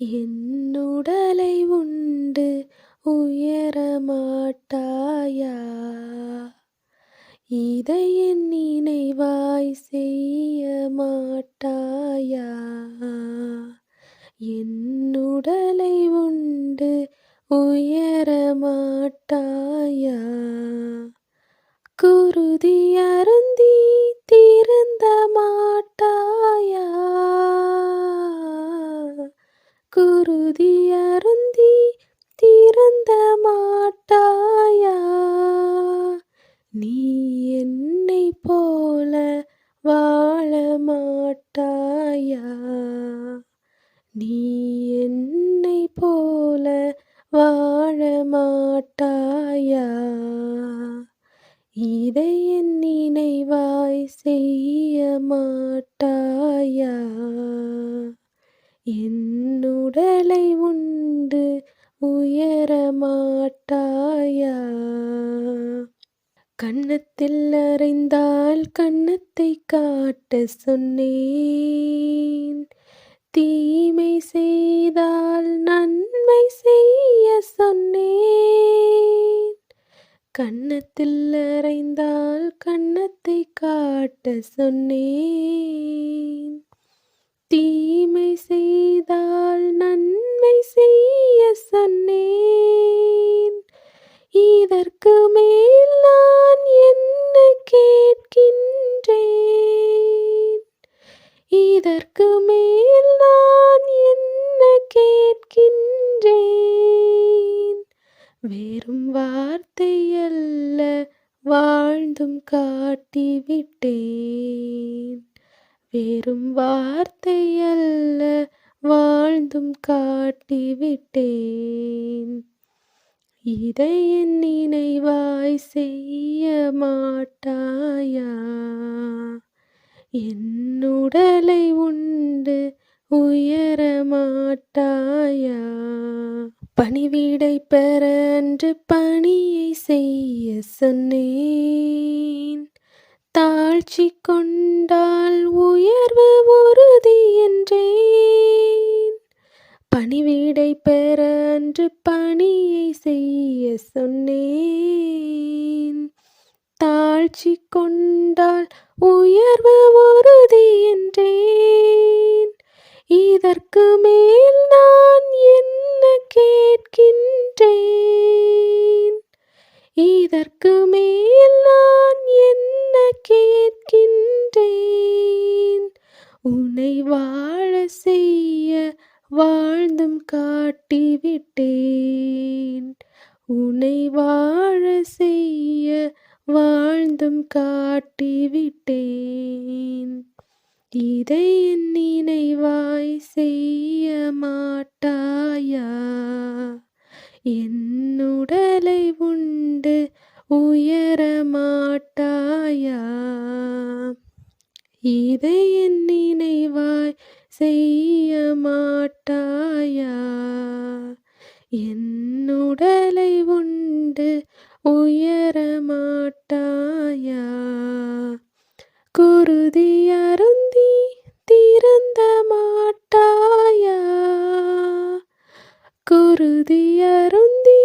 என்னுடலை உண்டு உயரமாட்டாயா? இதை என் நினைவாய் செய்ய மாட்டாயா? என்னுடலை உண்டு உயரமாட்டாயா? குருதி அருந்தி திருந்த மாட்டாயா? குருதி அருந்தி திருந்த மாட்டாயா? நீ என்னை போல வாழ மாட்டாயா? நீ என்னை போல வாழ மாட்டாயா? இதை என் நினைவாய் செய்ய மாட்டாயா? என்னுடலை உண்டு உயரமாட்டாயா? கன்னத்தில் அறைந்தால் கன்னத்தை காட்ட சொன்னேன். தீமை செய்தால் நன்மை செய்ய சொன்னேன். கன்னத்தில் அறைந்தால் கன்னத்தை காட்ட சொன்னேன். தீமை செய்தால் நன்மை செய்ய சொன்னேன். இதற்கு மேல் நான் என்ன கேட்கின்றேன்? இதற்கு மேல் நான் என்ன கேட்கின்றேன்? வெறும் வார்த்தை அல்ல வாழ்ந்தும் காட்டிவிட்டேன். வெறும் வார்த்தை அல்ல வாழ்ந்தும் காட்டிவிட்டேன். இதை என் நினைவாய் செய்ய மாட்டாயா? என்னுடலை உண்டு உயரமாட்டாயா? பணிவிடை பெற அன்று பணியை செய்ய சொன்னேன். தாழ்ச்சி கொண்டால் உயர்வு உறுதி என்றேன். பணிவிடை பெற அன்று பணியை செய்ய சொன்னேன். தாழ்ச்சி கொண்டால் உயர்வு உறுதி என்றேன். இதற்கு மேல் நான் என்ன கேட்கின்றேன்? இதற்கு மேல் நான் என்ன கேட்கின்றேன்? உன்னை வாழ செய்ய வாழ்ந்தும் காட்டிவிட்டேன். உன்னை வாழ செய்ய வாழ்ந்தும் காட்டிவிட்டேன். இதை என் நினைவாய் செய்ய மாட்டாயா? என்னுடலை உண்டு உயரமாட்டாயா? இதை என் நினைவாய் செய்ய மாட்டாயா? என்னுடலை உண்டு உயரமாட்டாயா? குருதி அருந்தி திருந்த மாட்டாயா? குருதி அருந்தி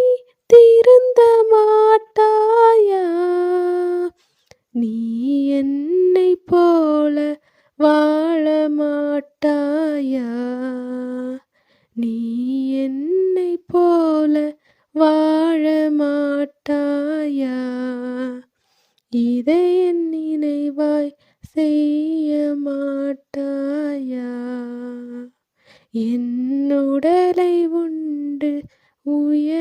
திருந்த மாட்டாயா? நீ என்னை போல வாழ மாட்டாயா? நீ என்னை போல வாழ மாட்டாயா? இதை என் நினைவாய் செய்ய மாட்டாயா? என்னுடலை உண்டு உயரமாட்டாயா?